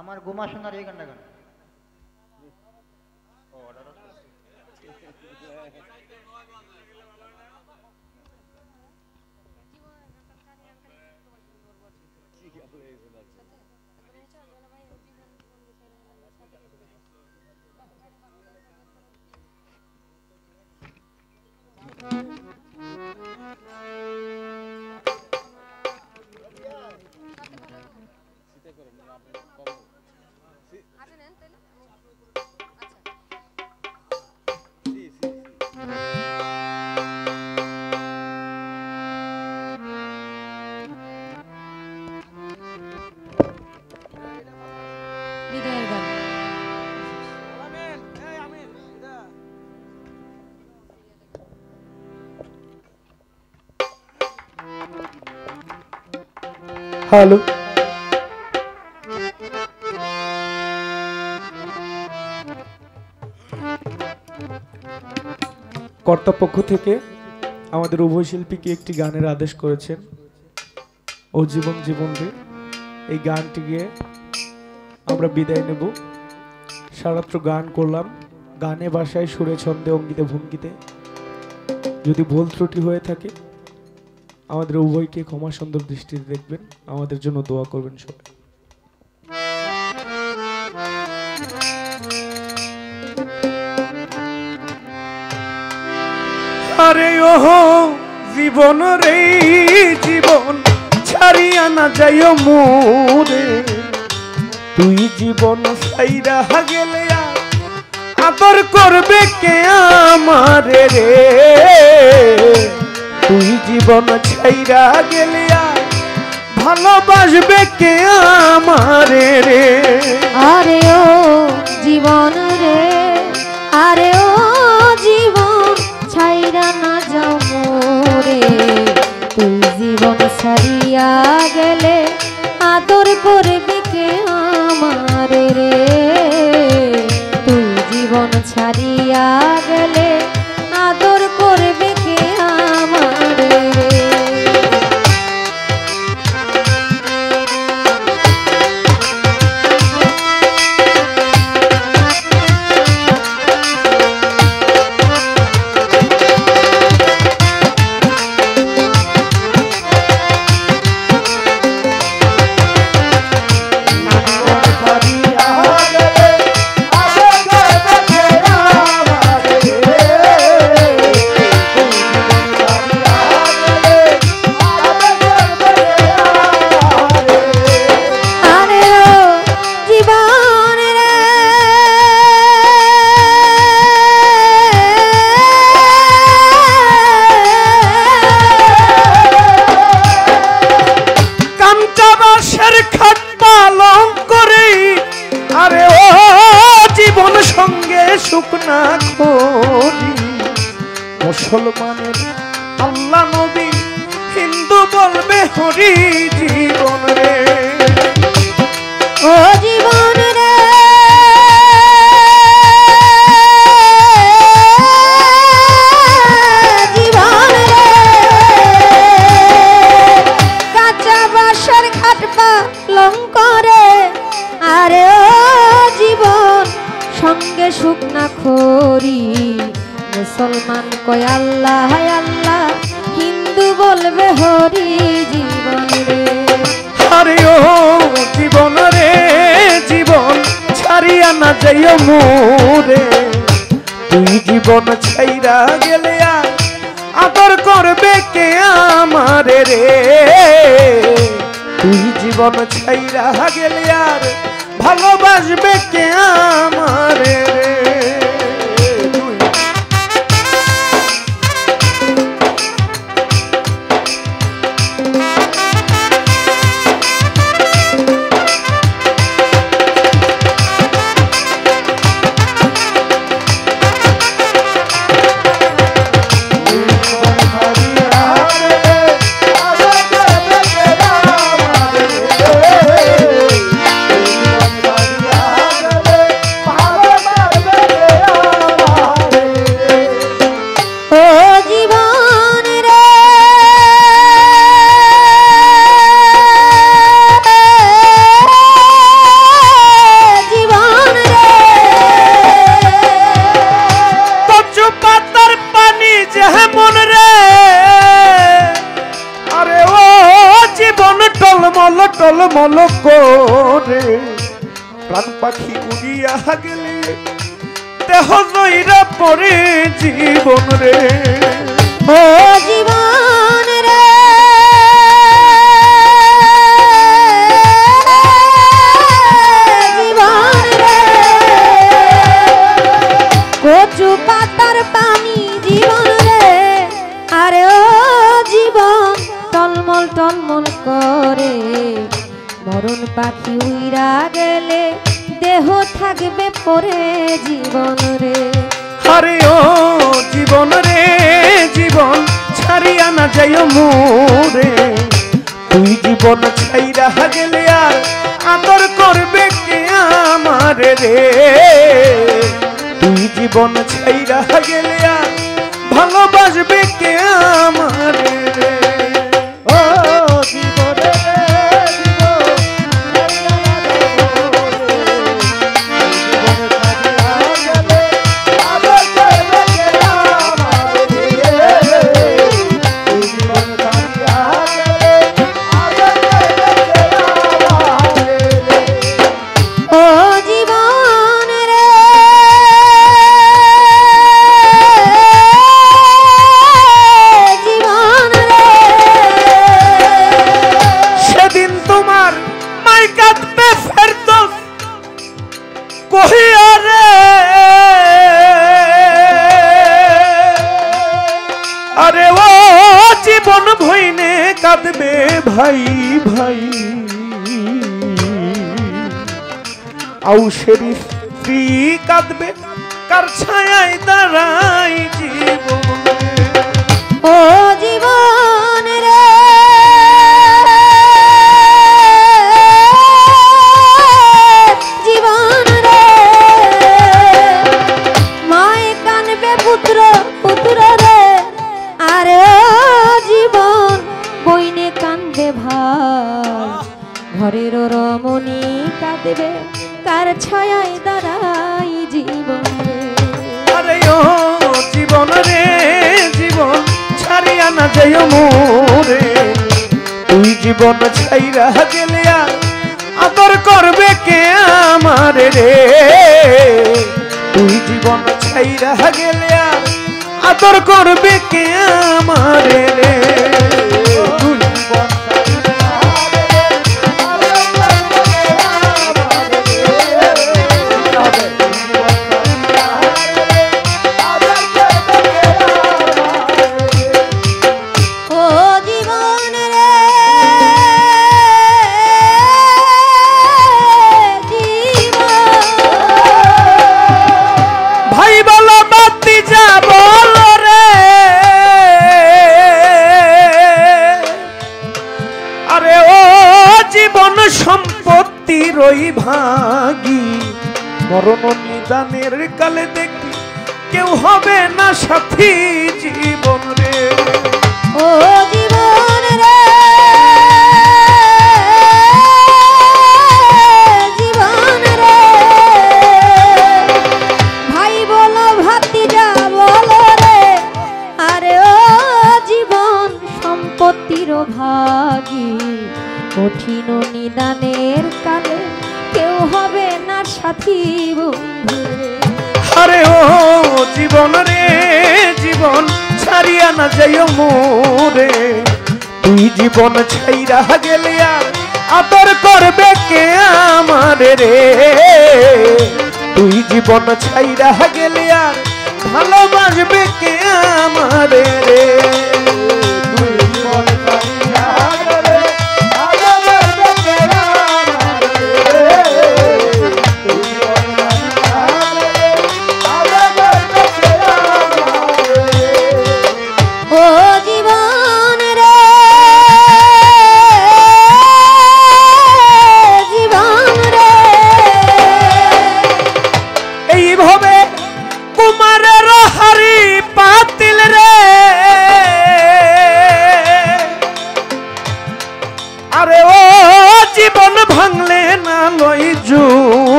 আমার গোমা সোনার এই গানটা গান। হ্যালো, কর্তাপক্ষ থেকে আমাদের উভয় শিল্পীকে একটি গানের আদেশ করেছেন। ও জীবন জীবন রে, এই গানটি গিয়ে আমরা বিদায় নেব। সারাত্র গান করলাম, গানে ভাষায় সুরে ছন্দে অঙ্গিতে ভঙ্গিতে। যদি ভুল ত্রুটি হয়ে থাকে আমাদের উভয়কে ক্ষমা সুন্দর দৃষ্টিতে দেখবেন, আমাদের জন্য দোয়া করবেন সবাই। আরে ওহো জীবন রে জীবন, ছাড়িয়া না যাইও মোরে, তুই জীবন ছাইরা গেলে আদর করবে কে আমারে রে, তুই জীবন ছাইরা গেলে ভালোবাসবে কে আমারে রে। আরে ও জীবন রে, আরে ও জীবন ছাইরা না যাও মোরে, তুই জীবন ছাড়িয়া গেলে আদর করবে কে আমারে রে, তুই জীবন ছাড়িয়া গেলে আদর করবে কে আমারে রে। শুকনা খড়ি মুসলমানের আল্লাহ নবী, হিন্দু বলবে হরি জীবন রে, ও জীবন রে, জীবন রে, কাঁচা বাঁশের খাট পালং করে, আরে ও জীবন সঙ্গে শুকনা খড়ি, মুসলমান কয় আল্লাহ আল্লাহ, হিন্দু বলবে হরি জীবন রে। আরে ও জীবন রে জীবন, ছাড়িয়া না যাইও মোরে, তুই জীবন ছাইরা গেলে আদর করবে কে আমারে রে, তুই জীবন ছাইরা গেলে আর ভালোবাসবে কে আমারে রে। জীবন টলমল টলমল করে প্রাণ পাখি উড়িয়া গেলে দেহ জইরা পড়ে জীবন রে ও জীবন রে জীবন রে কচু পাতার পানি জীবন রে আরে ও জীবন টলমল টলমল করে মরণ পাখি উইরা গেলে দেহ থাকবে পরে জীবন রে আরে ও জীবন রে জীবন ছাড়িয়া না যাইও মোরে তুই জীবন ছাইরা গেলে আর আদর করবে কে আমারে রে তুই জীবন ছাইরা গেলে আর ভালোবাসবে কে আমারে রে ও জীবন রে কাঁদবে ভাই ভাই আউশের স্ত্রী কাঁদবে কার ছায়ায় দাঁড়াই জীবন ও জীবন রে জীবন রে মায়ে কাঁদবে পুত্র পুত্র রে আরে জীবন বইনে কান্দে ভাই ঘরের রমণী কাঁদবে কার ছায়ায় দাঁড়াই জীবন আরে ও জীবন রে জীবন ছাড়িয়া না যাইও মোরে তুই জীবন ছাইরা গেলে আর আদর করবে কে আমারে রে তুই জীবন ছাইরা গেলে আর আদর করবে কে আমারে রে সম্পত্তিরই ভাগী মরণ নিদানের কালে দেখি কেউ হবে না সাথী জীবন রে ও জীবন রে জীবন রে ভাই বলো ভাতিজা বলো রে আরে ও জীবন সম্পত্তির ভাগী কঠিন নিদানের কালে কেউ হবে না সাথী বন্ধু আরে ও জীবন রে জীবন ছাড়িয়া না যাইও মোরে তুই জীবন ছাইরা গেলে আর আদর করবে কে আমারে রে তুই জীবন ছাইরা গেলে আর ভালোবাসবে কে আমারে রে তুই জীবন ছাইরা গেলে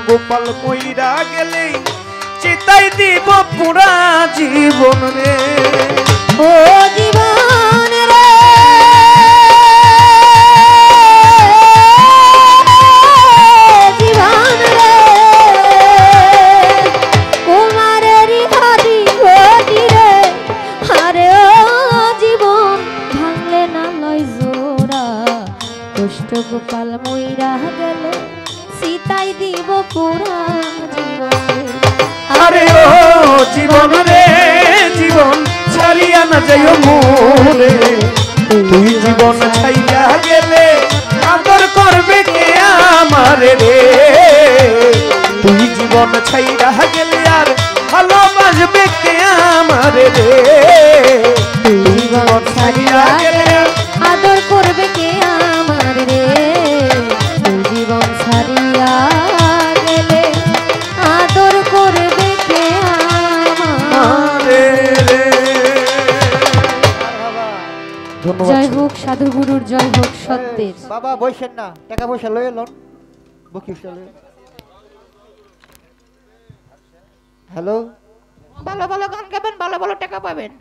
গোপাল মইরা গেলে চিতাই দিব পুরা জীবন রে ও জীবন রে না লয় জোড়া কষ্ট গোপাল মইরা গেলে সীতাই দিব পুরা জীবনে। আরে ও জীবন রে জীবন ছাড়িয়া না যাইও মোরে, তুই জীবন ছাইয়া গেলে আদর করবে কে আমারে রে, তুই জীবন ছাইয়া গেলে আর ভালোবাসবে কে আমারে রে, তুই জীবন ছাইয়া গেলে আদর করবে কে আমার রে, তুই জীবন ছাড়িয়া গেলে আদর করবে কে আমার রে। জয় হোক সাধু গুরুর, জয় হোক সত্যের। বাবা বইছেন না, টাকা পয়সা লয়ে লন, বকিস লয়ে। হ্যালো, ভালো ভালো গান গাবেন, ভালো ভালো টাকা পাবেন।